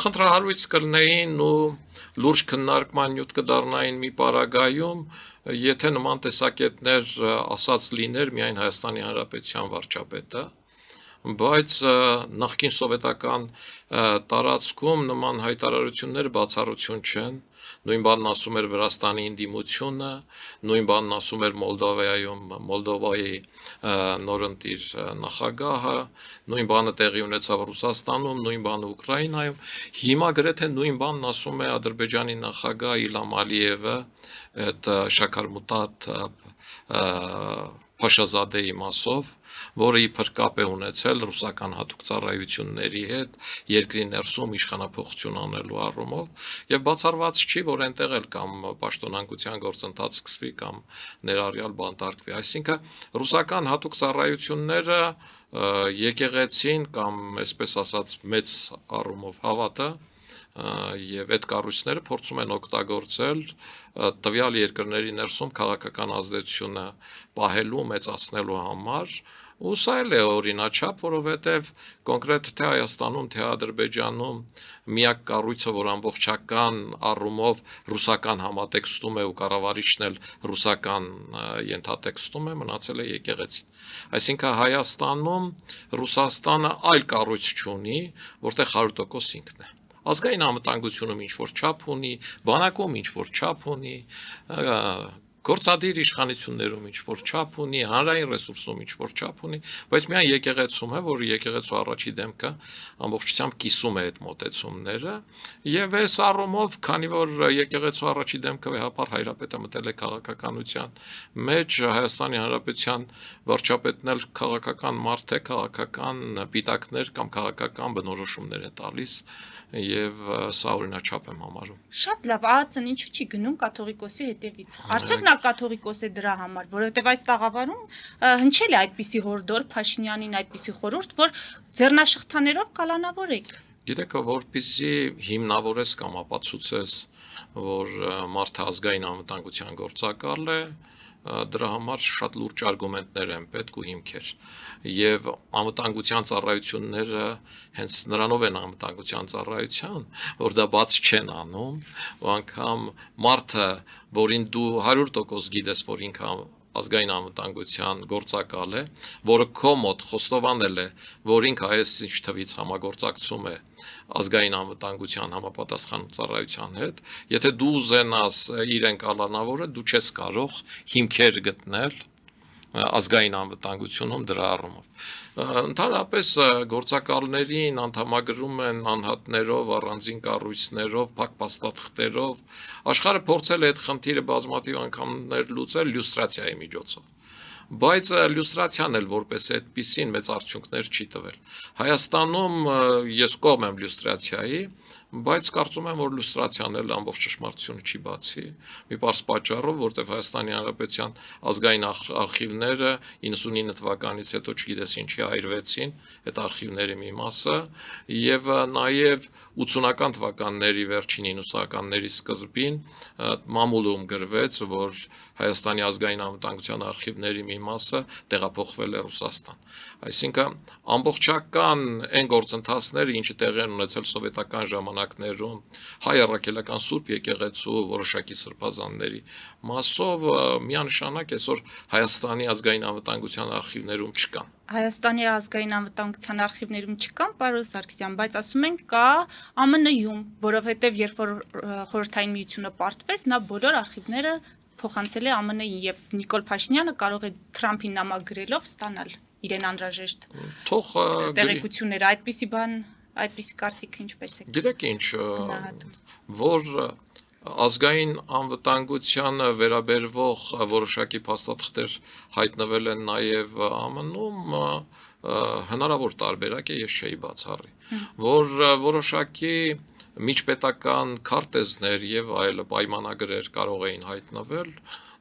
խնդրահարույց կլինեին ու լուրջ քննարկման նյութ կդառնային մի պարագայում, եթե նման տեսակետներ ասած լիներ միայն Հայաստանի Հանրապետության վարչապետը, բայց նախկին սովետական տարածքում նման հայտարարությունները բացառություն չեն, նույն բանն ասում էր Վրաստանի ընդդիմությունը, նույն բանն ասում էր Մոլդովայի նորընտիր նախագահը, նույն բանը տեղի ունեցավ Ռուսաստանում, նույն բանը Ուկրաինայում, հիմա գրեթե նույն բանն ասում է Ադրբեջանի նախագահ Իլհամ Ալիևը, այդ շաքարմուտատ Փաշազադեի մասով, որը իբր կապ է ունեցել ռուսական հատուկ ծառայությունների հետ երկրի ներսում իշխանափոխություն անելու առումով եւ բացառված չի, որ այնտեղ էլ կամ պաշտոնանկության գործընթաց սկսվի կամ ներառյալ բանտարկվի, այսինքն ռուսական հատուկ ծառայությունները եկեղեցին կամ այսպես ասած մեծ առումով հավատը եւ այդ կառույցները փորձում են օգտագործել տվյալ երկրների ներսում քաղաքական ազդեցությունը պահելու, մեծացնելու համար, ու սա էլ է օրինաչափ, որովհետեւ կոնկրետ թե Հայաստանում, թե Ադրբեջանում միակ կառույցը, որ ամբողջական առումով ռուսական համատեքստում է ու կառավարիչն էլ ռուսական ենթատեքստում է, մնացել է եկեղեցին։ Այսինքն Հայաստանում Ռուսաստանը այլ կառույց չունի, որտեղ 100% ինքն է։ Ազգային անվտանգությունում ինչ-որ չափ ունի, բանակում ինչ-որ չափ ունի, գործադիր իշխանություններում ինչ-որ չափ ունի, հանրային ռեսուրսում ինչ-որ չափ ունի, բայց միայն եկեղեցում է, որ եկեղեցու առաջի դեմքը ամբողջությամբ կիսում է այդ մոտեցումները, եւ այս առումով, քանի որ եկեղեցու առաջի դեմքը վեհապար հայրապետը մտել է քաղաքականության մեջ, Հայաստանի Հանրապետության վարչապետն էլ քաղաքական մարդ է, քաղաքական պիտակներ կամ քաղաքական բնորոշումներ է տալիս եւ սա օրինաչափ եմ համարում։ Շատ լավ, ԱԱՑ-ն ինչու չի գնում կաթողիկոսի հետևից։ Արդյոք նա կաթողիկոս է դրա համար, որովհետեւ այս տաղավարում հնչել է այդպիսի հորդոր Փաշինյանին, այդպիսի խորհուրդ, որ ձեռնաշղթաներով կալանավորեք։ Գիտեք, որպեսզի հիմնավորես կամ ապացուցես, որ մարդը ազգային անվտանգության գործակալ է, դրա համար շատ լուրջ արգումենտներ են պետք ու հիմքեր եւ անվտանգության ծառայությունները հենց նրանով են անվտանգության ծառայության, որ դա բաց չեն անում, ու անգամ մարդը, որին դու 100% գիտես, որ ինքը ազգային անվտանգության գործակալ է, որը քո մոտ խոստովանել է, որ ինքը այսինչ թվից համագործակցում է ազգային անվտանգության համապատասխան ծառայության հետ, եթե դու ուզենաս իրեն կալանավորը, դու չես կարող հիմքեր գտնել ազգային անվտանգությունում դրա առումով։ Ընդհանրապես գործակալներին անդամագրում են անհատներով, առանձին կառույցներով, փակ փաստաթղթերով, աշխարհը փորձել է այդ խնդիրը բազմաթիվ անգամներ լուծել լյուստրացիայի միջոցով, բայց լյուստրացիան էլ որպես այդպիսին մեծ արդյունքներ չի տվել։ Հայաստանում ես կողմ եմ լյուստրացիայի, բայց կարծում եմ, որ լյուստրացիան էլ ամբողջ ճշմարտությունը չի բացի, մի պարզ պատճառով, որտեղ Հայաստանի Հանրապետության ազգային արխիվները 99 թվականից հետո չգիտես ինչի այրվեցին, այդ արխիվների մի մասը, եւ նաեւ 80-ական թվականների վերջին 90-ականների սկզբին մամուլում գրվեց, որ Հայաստանի ազգային անվտանգության արխիվների մի մասը տեղափոխվել է Ռուսաստան։ Այսինքն ամբողջական այն գործընթացները, ինչը տեղի են ունեցել սովետական ժամանակներում, հայ առաքելական Սուրբ եկեղեցու որոշակի սրբազանների մասով միանշանակ այսօր Հայաստանի ազգային անվտանգության արխիվներում չկան։ Հայաստանի ազգային անվտանգության արխիվներում չկան, պարոն Սարգսյան, բայց ասում են կա ԱՄՆ-ում, որովհետև երբ որ Խորհրդային Միությունը պարտվեց, նա բոլոր արխիվները փոխանցել է ԱՄՆ-ին եւ Նիկոլ Փաշինյանը կարող է Թրամփին նամակ գրելով ստանալ իրեն անհրաժեշտ տեղեկությունները, այդպիսի բան, այդպիսի կարծիքը ինչպես է։ Գիտեք ինչ, որ ազգային անվտանգությանը վերաբերվող որոշակի փաստաթղթեր հայտնվել են նաև ԱՄՆ-ում, հնարավոր տարբերակ է, ես չէի բացառի, որ որոշակի միջպետական քարտեզներ եւ այլ պայմանագրեր կարող էին հայտնվել,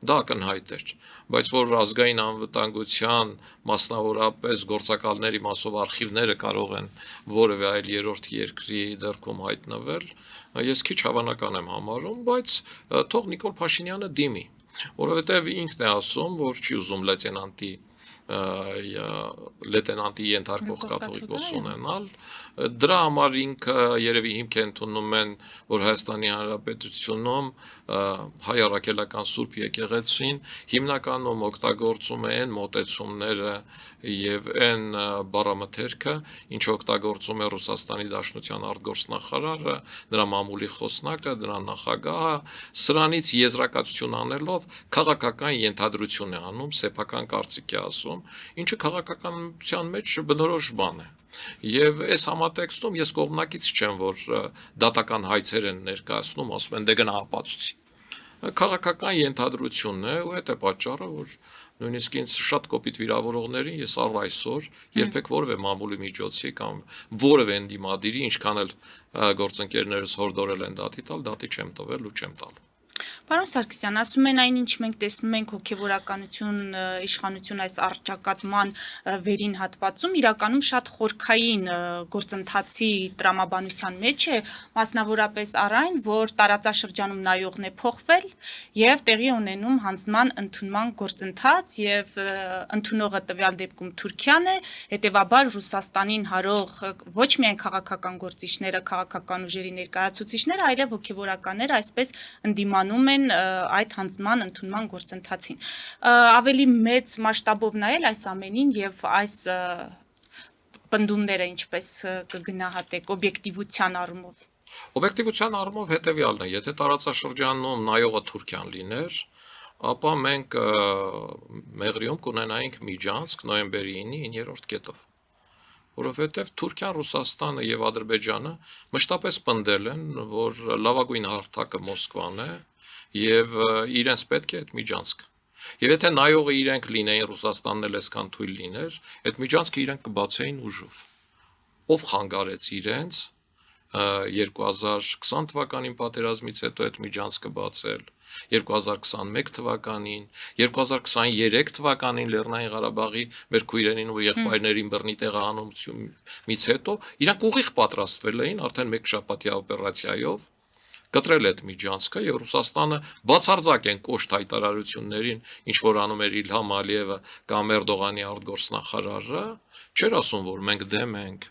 դա ակնհայտ էր, բայց որ ազգային անվտանգության մասնավորապես գործակալների մասով արխիվները կարող են որևէ այլ երրորդ երկրի ձեռքում հայտնվել, ես քիչ հավանական եմ համարում, բայց թող Նիկոլ Փաշինյանը դիմի, որովհետեւ ինքն է ասում, որ չի ուզում լեյտենանտի լեյտենանտի ենթարկող կաթողիկոս ունենալ, դրա համար ինքը երևի հիմք է ընդունում են, որ Հայաստանի Հանրապետությունում հայ առաքելական Սուրբ եկեղեցին հիմնականում օգտագործում է այն մոտեցումները եւ այն բառամթերքը, ինչ օգտագործում է Ռուսաստանի Դաշնության արտգործնախարարը, նրա մամուլի խոսնակը, նրա նախագահը, սրանից եզրակացություն անելով քաղաքական ենթադրություն է անում, սեփական կարծիք է ասում, ինչը քաղաքականության մեջ բնորոշ բան է։ Եվ այս համատեքստում ես կողմնակից չեմ, որ դատական հայցեր են ներկայացնում, ասում են դե գնա ապացուցի։ Քաղաքական ենթադրությունն է, ու դա է պատճառը, որ նույնիսկ ինձ շատ կոպիտ վիրավորողներին ես առ այսօր երբեք որևէ մամուլի միջոցի կամ որևէ ընդդիմադիրի, ինչքան էլ գործընկերներս հորդորել են դատի տալ, դատի չեմ տվել ու չեմ տալ։ Պարոն Սարգսյան, ասում են այն, ինչ մենք տեսնում ենք հոգևորականություն, իշխանություն այս առճակատման վերին հատվածում, իրականում շատ խորքային գործընթացի տրամաբանության մեջ է, մասնավորապես առ այն, որ տարածաշրջանում նայողն է փոխվել եւ տեղի ունենում հանձնման ընդունման գործընթաց եւ ընդունողը տվյալ դեպքում Թուրքիան է, հետեւաբար Ռուսաստանին հարող ոչ միայն քաղաքական գործիչները, քաղաքական ուժերի ներկայացուցիչները, այլև հոգևորականները այսպես ընդդիմանում են այդ հանձնման ընդունման գործընթացին։ Ավելի մեծ մասշտաբով նայել այս ամենին եւ այս պնդումները ինչպես կգնահատեք օբյեկտիվության առումով։ Օբյեկտիվության առումով հետեւյալն է, եթե տարածաշրջանում նայողը Թուրքիան լիներ, ապա մենք Մեղրիում կունենայինք միջանցք նոյեմբերի 9-ի 9-րդ կետով, որովհետև Թուրքիան, Ռուսաստանը եւ Ադրբեջանը մշտապես պնդել են, որ լավագույն հարթակը Մոսկվան է եւ իրենց պետք է այդ միջանցքը։ Եվ եթե նայողը իրենք լինեին, Ռուսաստանն էլ այսքան թույլ լիներ, այդ միջանցքը իրենք կբացեին ուժով։ Ով խանգարեց իրենց 2020 թվականին պատերազմից հետո այդ միջանցքը բացել, 2021 թվականին, 2023 թվականին Լեռնային Ղարաբաղի մեր քույրերին ու եղբայրներին բռնի տեղահանումից հետո իրանք ուղիղ պատրաստվել էին արդեն մեկ շաբաթյա օպերացիայով կտրել այդ միջանցքը եւ Ռուսաստանը բացարձակ են կոշտ հայտարարություններին, ինչ որ անում էր Իլհամ Ալիևը կամ Էրդողանի արտգործնախարարը, չէր ասում, որ մենք դեմ ենք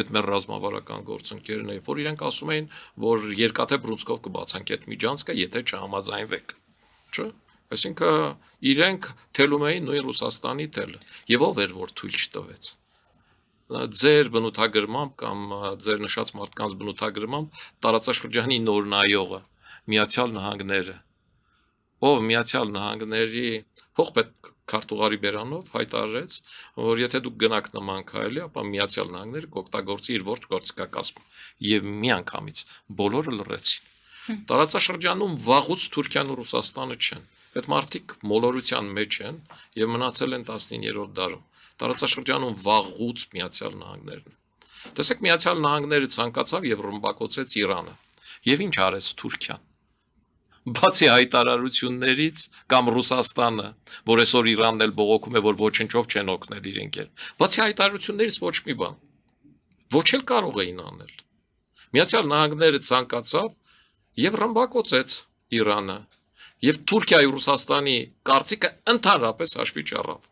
այդ մեր ռազմավարական գործընկերն է, որ իրենք ասում էին, որ երկաթե բռունցքով կբացանք այդ միջանցքը, եթե չհամաձայնվեք, չէ՞։ Այսինքն իրենք թելում էին նույն Ռուսաստանի թելը, եւ ով էր որ թույլ չտվեց։ Ձեր բնութագրմամբ կամ ձեր նշած մարդկանց բնութագրմամբ տարածաշրջանի նոր նայողը Միացյալ Նահանգները, ով Միացյալ Նահանգների փոխպետ քարտուղարի բերանով հայտարարեց, որ եթե դուք գնաք նման քայլի, ապա Միացյալ Նահանգները կօգտագործի իր ողջ գործիքակազմը եւ միանգամից բոլորը լռեցին։ Տարածաշրջանում վաղուց Թուրքիան ու Ռուսաստանը չեն։ Այդ մարդիկ մոլորության մեջ են եւ մնացել են 19-րդ դարում։ Տարածաշրջանում վաղուց Միացյալ Նահանգներն։ Տեսեք, Միացյալ Նահանգները ցանկացավ եւ ռմբակոծեց Իրանը։ Եվ ինչ արեց Թուրքիան։ Բացի հայտարարություններից կամ Ռուսաստանը, որ այսօր Իրանն էլ բողոքում է, որ ոչնչով չեն օգնել իրենքեր։ Բացի հայտարարություններից ոչ մի բան։ Ոչ էլ կարող էին անել։ Միացյալ Նահանգները ցանկացավ եւ ռմբակոծեց Իրանը։ Եվ Թուրքիայի ու Ռուսաստանի կարծիքը ընդհանրապես հաշվի չառավ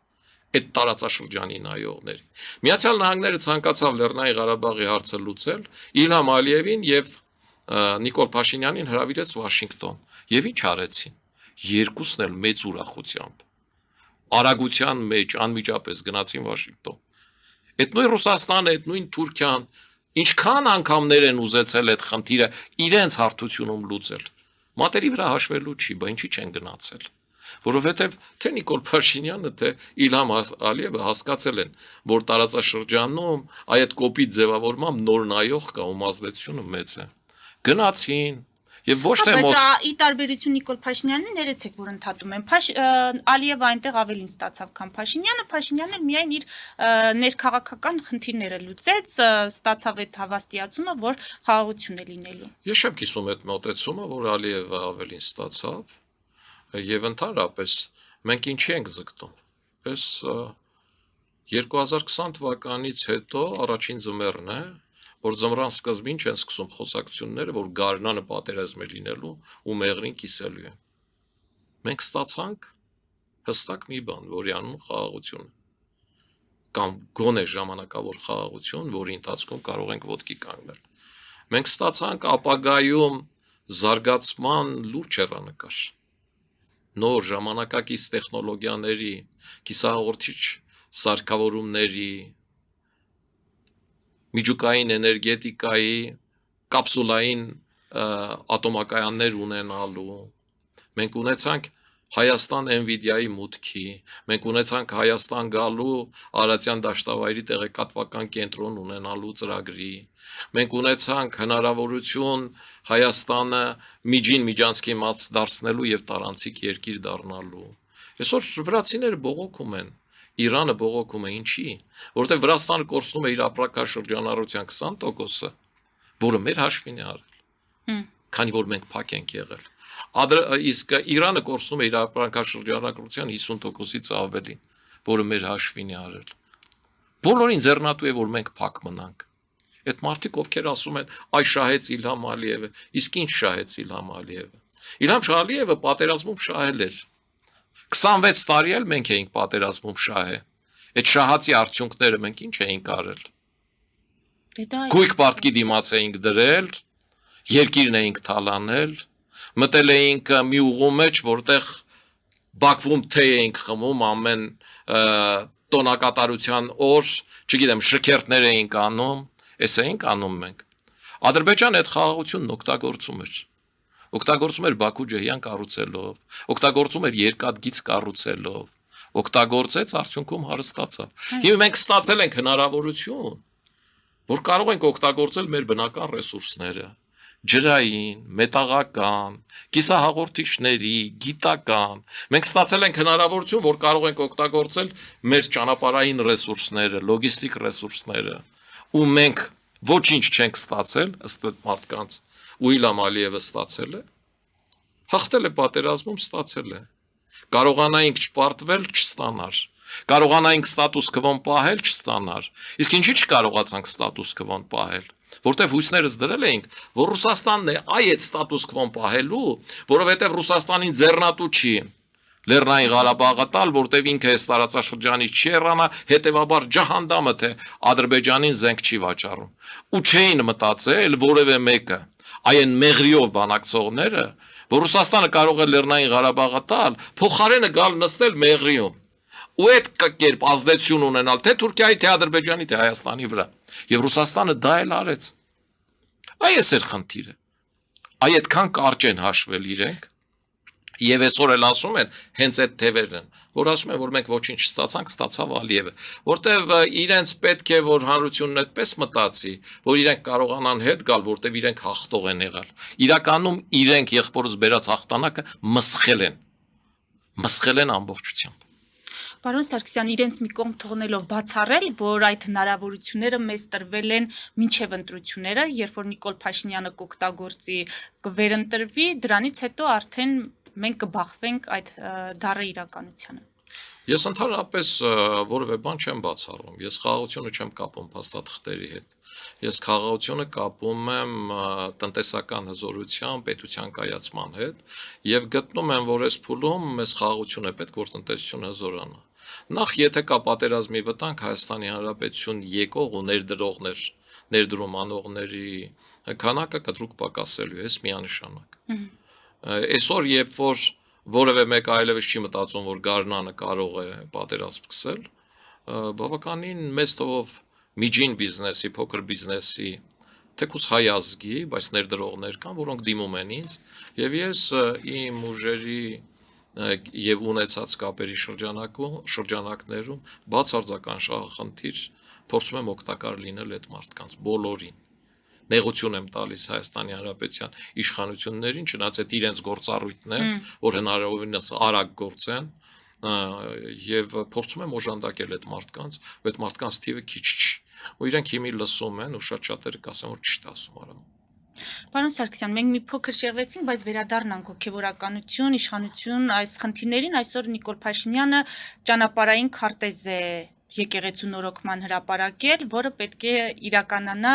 այդ տարածաշրջանի նայողների։ Միացյալ Նահանգները ցանկացավ Լեռնային Ղարաբաղի հարցը լուծել, Իլհամ Ալիևին եւ Նիկոլ Փաշինյանին հրավիրեց Վաշինգտոն։ Եվ ինչ արեցին։ Երկուսն էլ մեծ ուրախությամբ։ Արագության մեջ անմիջապես գնացին Վաշինգտոն։ Այդ նույն Ռուսաստանը, այդ նույն Թուրքիան ինչքան անգամներ են ուզեցել այդ խնդիրը իրենց հարթությունում լուծել։ Մատերի վրա հաշվելու չի, բա ինչի չեն գնացել։ Որովհետև թե Նիկոլ Փաշինյանը, թե Իլհամ Ալիևը հասկացել են, որ տարածաշրջանում այդ կոպիտ ձևավորմամբ նոր նայող կա ու ազդեցությունը մեծ է։ Գնացին եւ ոչ թե Բայց ի տարբերություն Նիկոլ Փաշինյանի ներեցեք, որ ընդհատում են։ Ալիևը այնտեղ ավելին ստացավ, քան Փաշինյանը։ Փաշինյանը միայն իր ներքաղաքական խնդիրները լուծեց, ստացավ այդ հավաստիացումը, որ խաղաղություն է լինելու։ Ես չեմ կիսում այդ մոտեցումը, որ Ալիևը ավելին ստացավ, եւ ընդհանրապես մենք ինչի ենք զգտում։ Այս 2020 թվականից հետո առաջին ձմեռն է, որ ձմռան սկզբին չեն սկսում խոսակցությունները, որ գարնանը պատերազմ է լինելու ու Մեղրին կիսելու է։ Մենք ստացանք հստակ մի բան, որի անունը խաղաղություն է։ կամ գոնե ժամանակավոր խաղաղություն, որի ընթացքում կարող ենք ոտքի կանգնել։ Մենք ստացանք ապագայում զարգացման լուրջ հեռանկար։ Նոր ժամանակակից տեխնոլոգիաների, կիսահաղորդիչ սարքավորումների, միջուկային էներգետիկայի, կապսուլային ատոմակայաններ ունենալու, մենք ունեցանք Հայաստան Nvidia-ի մուտքի, մենք ունեցանք Հայաստան գալու Արարատյան դաշտավայրի տեղեկատվական կենտրոն ունենալու ծրագրի, մենք ունեցանք հնարավորություն Հայաստանը միջին միջանցքի մաս դարձնելու եւ տարանցիկ երկիր դառնալու։ Այսօր վրացիները բողոքում են, Իրանը բողոքում է, ինչի, որովհետեւ Վրաստանը կորցնում է իր ապրանքաշրջանառության 20%-ը, որը մեր հաշվին է արել, քանի որ մենք փակ ենք եղել։ Իսկ Իրանը կորցնում է իր ապրանքաշրջանառության 50%-ից ավելին, որը մեր հաշվին է արել։ Բոլորին ձեռնատու է, որ մենք փակ մնանք։ Այդ մարդիկ, ովքեր ասում են, այ շահեց Իլհամ Ալիևը, իսկ ինչ շահեց Իլհամ Ալիևը։ Իլհամ Ալիևը պատերազմում շահել էր։ 26 տարի էլ մենք էինք պատերազմում շահել։ Այդ շահացի արդյունքները մենք ինչ էինք արել։ Գույք պարտքի դիմաց էինք դրել, երկիրն էինք թալանել, մտել էինք մի ուղու մեջ, որտեղ Բաքվում թե էինք խմում ամեն տոնակատարության օր, չգիտեմ, շքերթներ էինք անում, էս էինք անում մենք։ Ադրբեջանը այդ խաղաղությունն օգտագործում էր։ Օգտագործում էր Բաքու-Ջեհյան կառուցելով, օգտագործում էր երկաթգիծ կառուցելով, օգտագործեց, արդյունքում հարստացավ։ Հիմա մենք ստացել ենք հնարավորություն, որ կարող ենք օգտագործել մեր բնական ռեսուրսները, ջրային, մետաղական, կիսահաղորդիչների, գիտական։ Մենք ստացել ենք հնարավորություն, որ կարող ենք օգտագործել մեր ճանապարհային ռեսուրսները, լոգիստիկ ռեսուրսները, ու մենք ոչինչ չենք ստացել, ըստ այդ մարդկանց, ու Իլհամ Ալիևը ստացել է, հաղթել է պատերազմում, ստացել է։ Կարողանայինք չպարտվել, չստանար։ Կարողանայինք ստատուս քվոն պահել, չստանար։ Իսկ ինչի չկարողացանք ստատուս քվոն պահել։ Որտեվ հույսներս դրել էինք, որ Ռուսաստանն է այդ ստատուս քվոն պահելու, որովհետև Ռուսաստանին ձեռնատու չի Լեռնային Ղարաբաղը տալ, որտեվ ինքը այս տարածաշրջանից չի հեռանա, հետևաբար ջահանդամը թե Ադրբեջանին զենք չի վաճառում։ Ու չէին մտածել որևէ մեկը, այն մեղրիով բանակցողները, որ Ռուսաստանը կարող է Լեռնային Ղարաբաղը տալ, փոխարենը գալ նստել Մեղրիում։ Ու այդ կերպ ազդեցություն ունենալ թե Թուրքիայի, թե Ադրբեջանի, թե Հայաստանի վրա։ Եվ Ռուսաստանը դա էլ արեց։ Այս էր խնդիրը։ Այ այդքան կարճ են հաշվել իրենք։ Եվ այսօր էլ ասում են հենց այդ թևերն են, որ ասում են, որ մենք ոչինչ չստացանք, ստացավ Ալիևը, որտեվ իրենց պետք է որ հանրությունն այդպես մտածի, որ իրենք կարողանան հետ գալ, որտեվ իրենք հաղթող են եղել։ Իրականում իրենք եղբորս բերած հաղթանակը մսխել են ամբողջությամբ։ Պարոն Սարգսյան, իրենց մի կողմ թողնելով բացառել, որ այդ հնարավորությունները մեզ տրվել են մինչև ընտրությունները, երբ որ Նիկոլ Փաշինյանը կօգտագործի կվերընտրվի, դրանից հետո արդեն մենք կբախվենք այդ դառը իրականությանը։ Ես ընդհանրապես որևէ բան չեմ բացառում։ Ես խաղաղությունը չեմ կապում փաստաթղթերի հետ։ Ես խաղաղությունը կապում եմ տնտեսական հզորության, պետության կայացման հետ եւ գտնում եմ, որ այս փուլում մեզ խաղաղություն է պետք, որ տնտեսությունը հզորանա։ Նախ եթե կա պատերազմի վտանգ Հայաստանի Հանրապետություն եկող ու ներդրողներ, ներդրում անողների քանակը կտրուկ պակասելու է, միանշանակ։ Այսօր երբ որ որևէ մեկ այլևս չի մտածում, որ գարնանը կարող է պատերազմ սկսել, բավականին մեծ թվով միջին բիզնեսի, փոքր բիզնեսի, թեկուզ հայ ազգի, բայց ներդրողներ կան, որոնք դիմում են ինձ, եւ ես իմ ուժերի եւ ունեցած կապերի շրջանակներում բացարձական շահախնդիր փորձում եմ օգտակար լինել այդ մարդկանց բոլորին։ Նեղություն եմ տալիս Հայաստանի Հանրապետության իշխանություններին, չնայած այդ իրենց գործառույթն է, որ հնարավորինս արագ գործեն, եւ փորձում եմ օժանդակել այդ մարդկանց, ու այդ մարդկանց թիվը քիչ չի։ Ու իրենք հիմի լսում են ու շատ-շատերը կասեն, որ ճիշտ ասում արամ։ Պարոն Սարգսյան, մենք մի փոքր շեղվեցինք, բայց վերադառնանք հոգեվորականություն, իշխանություն այս խնդիրներին, այսօր Նիկոլ Փաշինյանը ճանապարհային քարտեզ է եկեղեցու նորոգման հրապարակել, որը պետք է իրականանա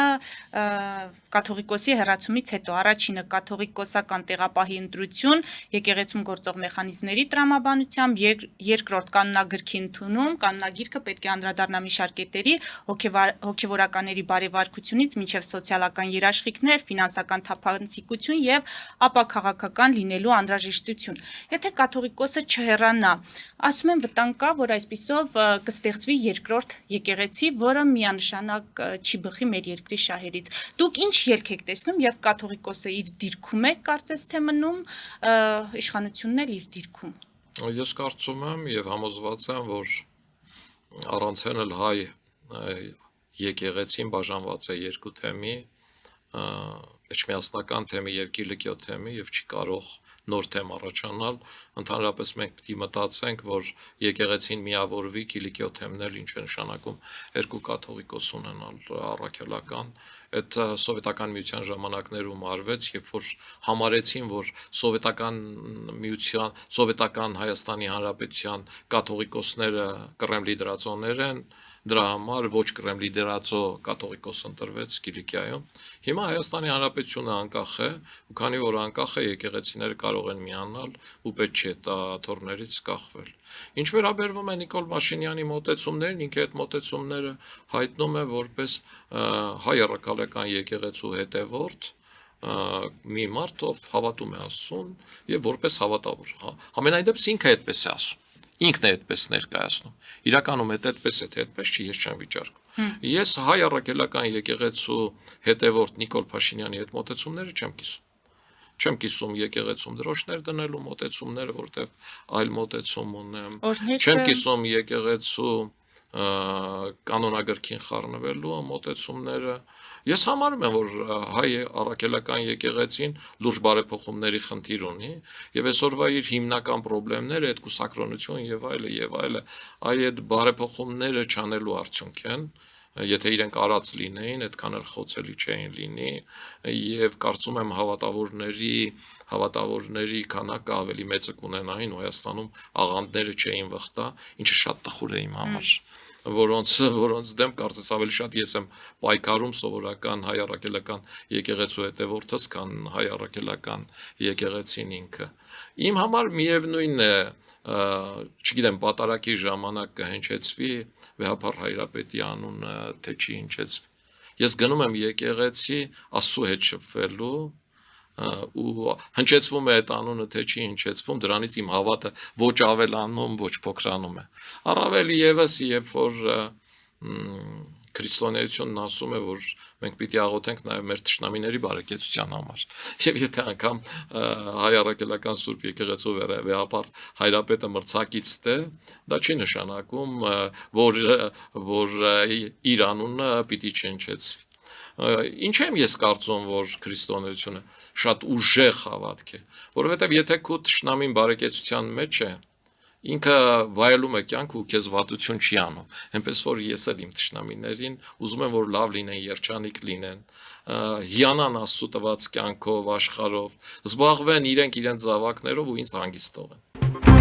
կաթողիկոսի հեռացումից հետո։ Առաջինը կաթողիկոսական տեղապահի ընտրություն եկեղեցում գործող մեխանիզմների տրամաբանությամբ, երկրորդ կանոնագրքի ընդունում, կանոնագիրքը պետք է անդրադառնա մի շարք կետերի, հոգևորականների բարեվարկությունից մինչև սոցիալական երաշխիքներ, ֆինանսական թափանցիկություն եւ ապաքաղաքական լինելու անհրաժեշտություն։ Եթե կաթողիկոսը չհեռանա, ասում են վտանգ կա, որ այսպիսով կստեղծվի երկրորդ եկեղեցի, որը միանշանակ չի բխի մեր երկրի շահերից։ Դուք ինչ ելք եք տեսնում, երբ կաթողիկոսը իր դիրքում է, կարծես թե մնում, իշխանությունն էլ իր դիրքում։ Ես կարծում եմ եւ համոզված եմ, որ առանց էլ հայ եկեղեցին բաժանված է երկու թեմի, էջմիածնական թեմի եւ կիլիկիո թեմի եւ չի կարող նոր թեմ առաջանալ, ընդհանրապես մենք պետք է մտածենք, որ եկեղեցին միավորվի կիլիկիո թեմն էլ ինչ է նշանակում երկու կաթողիկոս ունենալ առաքելական, այդ սովետական միության ժամանակներում արվեց, երբ որ համարեցին, որ սովետական միության, սովետական Հայաստանի Հանրապետության կաթողիկոսները Կրեմլի դրածոներ են, դրա համար ոչ Կրեմլի դրածո կաթողիկոս ընտրվեց Կիլիկիայում։ Հիմա Հայաստանի Հանրապետությունը անկախ է, ու քանի որ անկախ է, եկեղեցիները կարող են միանալ ու պետք չէ թորներից կախվել։ Ինչ վերաբերվում է Նիկոլ Փաշինյանի մոտեցումներին, ինքը այդ մոտեցումները հայտնում է որպես հայ առաքելական եկեղեցու հետևորդ, մի մարդ, ով հավատում է Աստծուն եւ որպես հավատավոր։ Համենայն դեպս ինքը այդպես է ասում։ Ինքն է այդպես ներկայացնում։ Իրականում այդպես է, թե այդպես չի, ես չեմ վիճարկում։ Ես հայ առաքելական եկեղեցու հետևորդ Նիկոլ Փաշինյանի այդ մոտեցումները չեմ կիսում։ Չեմ կիսում եկեղեցում դրոշներ դնելու մոտեցումները, որտեղ այլ մոտեցում ունեմ։ Չեմ կիսում եկեղեցու կանոնագրքին խառնվելու մոտեցումները։ Ես համարում եմ, որ հայ առաքելական եկեղեցին լուրջ բարեփոխումների խնդիր ունի եւ այսօրվա իր հիմնական խնդիրները այդ կուսակրոնություն եւ այլը, այդ բարեփոխումները չանելու արդյունք են, եթե իրենք արած լինեին, այդքան էլ խոցելի չէին լինի եւ կարծում եմ հավատավորների քանակը ավելի մեծը կունենային ու Հայաստանում աղանդները չէին վխտա, ինչը շատ տխուր է իմ համար, որոնց դեմ կարծես ավելի շատ ես եմ պայքարում սովորական հայ առաքելական եկեղեցու հետևորդս, քան հայ առաքելական եկեղեցին ինքը։ Իմ համար միևնույն է, չգիտեմ, պատարակի ժամանակ կհնչեցվի Վեհափառ Հայրապետի անունը, թե չի հնչեցվի։ Ես գնում եմ եկեղեցի Աստծու հետ շփվելու ու հնչեցվում է այդ անունը, թե չի հնչեցվում, դրանից իմ հավատը ոչ ավելանում, ոչ փոքրանում է։ Առավել եւս, երբ որ քրիստոնեությունն ասում է, որ մենք պիտի աղոթենք նաև մեր թշնամիների բարեկեցության համար։ Եվ եթե անգամ հայ առաքելական Սուրբ եկեղեցու Վեհափառ Հայրապետը մրցակից է, դա չի նշանակում, որ իր անունը պիտի չհնչեցվի։ Ինչ եմ ես կարծում, որ քրիստոնեությունը շատ ուժեղ հավատք է, որովհետև եթե քո թշնամին բարեկեցության մեջ է, ինքը վայելում է կյանք ու քեզ վատություն չի անում, այնպես որ ես էլ իմ թշնամիներին ուզում եմ, որ լավ լինեն, երջանիկ լինեն, հիանան Աստծո տված կյանքով, աշխարհով, զբաղվեն իրենք իրենց զավակներով ու ինձ հանգիստ թողեն։